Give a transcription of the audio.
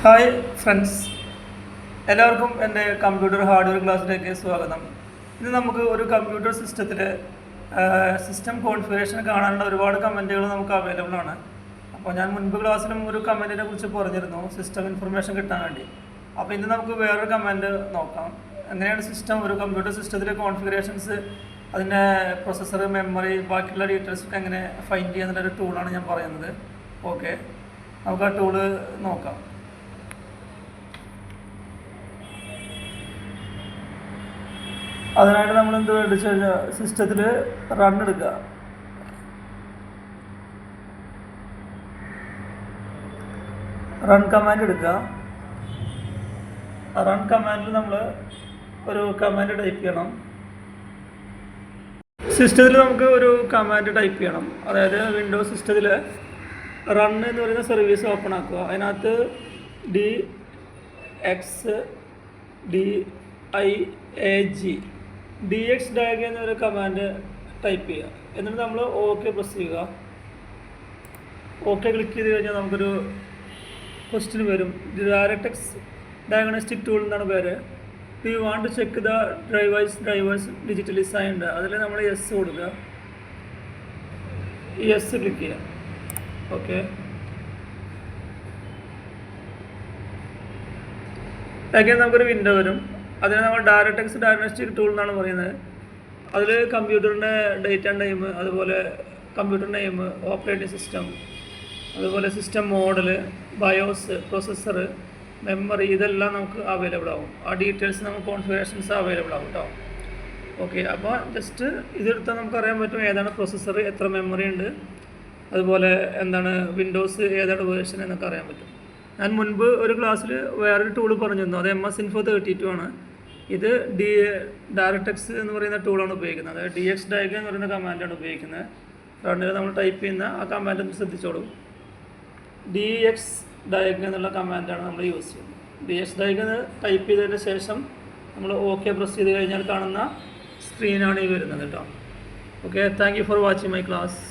Hi friends, എല്ലാവർക്കും എൻ്റെ computer hardware ക്ലാസ്സിലേക്ക് സ്വാഗതം. ഇന്ന് നമുക്ക് ഒരു കമ്പ്യൂട്ടർ സിസ്റ്റത്തിൽ സിസ്റ്റം കോൺഫിഗറേഷൻ കാണാനുള്ള ഒരുപാട് കമൻറ്റുകൾ നമുക്ക് അവൈലബിൾ ആണ്. അപ്പോൾ ഞാൻ മുൻപ് ക്ലാസ്സിലും ഒരു കമൻറ്റിനെ കുറിച്ച് പറഞ്ഞിരുന്നു, സിസ്റ്റം ഇൻഫർമേഷൻ കിട്ടാൻ വേണ്ടി. അപ്പോൾ ഇന്ന് നമുക്ക് വേറൊരു കമൻറ്റ് നോക്കാം. എങ്ങനെയാണ് സിസ്റ്റം ഒരു കമ്പ്യൂട്ടർ സിസ്റ്റത്തിലെ കോൺഫിഗറേഷൻസ്, അതിൻ്റെ പ്രൊസസ്സർ, മെമ്മറി, ബാക്കിയുള്ള ഡീറ്റെയിൽസൊക്കെ എങ്ങനെ ഫൈൻഡ് ചെയ്യാന്നുള്ളൊരു ടൂളാണ് ഞാൻ പറയുന്നത്. ഓക്കെ, നമുക്ക് ആ ടൂള് നോക്കാം. അതിനായിട്ട് നമ്മൾ എന്ത് വേണ്ടിച്ചു കഴിഞ്ഞാൽ സിസ്റ്റത്തിൽ റൺ എടുക്കുക. റൺ കമാൻഡ് എടുക്കുക. റൺ കമാൻഡിൽ നമ്മൾ ഒരു കമാൻഡ് ടൈപ്പ് ചെയ്യണം. സിസ്റ്റത്തിൽ നമുക്ക് ഒരു കമാൻഡ് ടൈപ്പ് ചെയ്യണം. അതായത് വിൻഡോസ് സിസ്റ്റത്തിൽ റൺ എന്ന് പറയുന്ന സർവീസ് ഓപ്പൺ ആക്കുക. അതിനകത്ത് DX ഡയഗ് എന്നൊരു കമാൻഡ് ടൈപ്പ് ചെയ്യുക. എന്നിട്ട് നമ്മൾ ഓക്കെ പ്രസ് ചെയ്യുക. ഓക്കെ ക്ലിക്ക് ചെയ്ത് കഴിഞ്ഞാൽ നമുക്കൊരു ക്വസ്റ്റ്യൻ വരും. ഡയറക്ടെക്സ് ഡയഗ്നോസ്റ്റിക് ടൂൾ എന്നാണ് പേര്. You want to check the drivers digitally signed. അതിൽ നമ്മൾ യെസ് കൊടുക്കുക. യെസ് ക്ലിക്ക് ചെയ്യുക. ഓക്കെ, again നമുക്കൊരു വിൻഡോ വരും. അതിന് നമ്മൾ ഡയറക്ടെക്സ് ഡയഗ്നോസ്റ്റിക് ടൂൾ എന്നാണ് പറയുന്നത്. അതിൽ കമ്പ്യൂട്ടറിൻ്റെ ഡേറ്റ് ആൻഡ് ടൈം, അതുപോലെ കമ്പ്യൂട്ടർ നെയിം, ഓപ്പറേറ്റിംഗ് സിസ്റ്റം, അതുപോലെ system model, BIOS, processor, memory, ഇതെല്ലാം നമുക്ക് അവൈലബിൾ ആവും. ആ ഡീറ്റെയിൽസ് നമുക്ക് കോൺഫിഗറേഷൻസ് അവൈലബിൾ ആവും കേട്ടോ. ഓക്കെ, അപ്പോൾ ജസ്റ്റ് ഇതെടുത്താൽ നമുക്കറിയാൻ പറ്റും ഏതാണ് പ്രൊസസ്സർ, എത്ര മെമ്മറി ഉണ്ട്, അതുപോലെ എന്താണ് വിൻഡോസ് ഏതാണ് വേർഷൻ എന്നൊക്കെ അറിയാൻ പറ്റും. ഞാൻ മുൻപ് ഒരു ക്ലാസ്സിൽ വേറൊരു ടൂൾ പറഞ്ഞിരുന്നു, അത് MS Info 32 ആണ്. ഇത് ഡയറക്ടെക്സ് എന്ന് പറയുന്ന ടൂളാണ് ഉപയോഗിക്കുന്നത്. അതായത് DX ഡയഗ് എന്ന് പറയുന്ന കമാൻഡാണ് ഉപയോഗിക്കുന്നത്. റണ്ണിൽ നമ്മൾ ടൈപ്പ് ചെയ്യുന്ന ആ കമാൻഡ് ഒന്ന് ശ്രദ്ധിച്ചോളൂ. DX ഡയഗ് എന്നുള്ള കമാൻഡാണ് നമ്മൾ യൂസ് ചെയ്യുന്നത്. DX ഡയഗ് ടൈപ്പ് ചെയ്തതിന് ശേഷം നമ്മൾ ഓക്കെ പ്രസ് ചെയ്ത് കഴിഞ്ഞാൽ കാണുന്ന സ്ക്രീനാണ് ഈ വരുന്നത് കേട്ടോ. Okay, thank you for watching my class.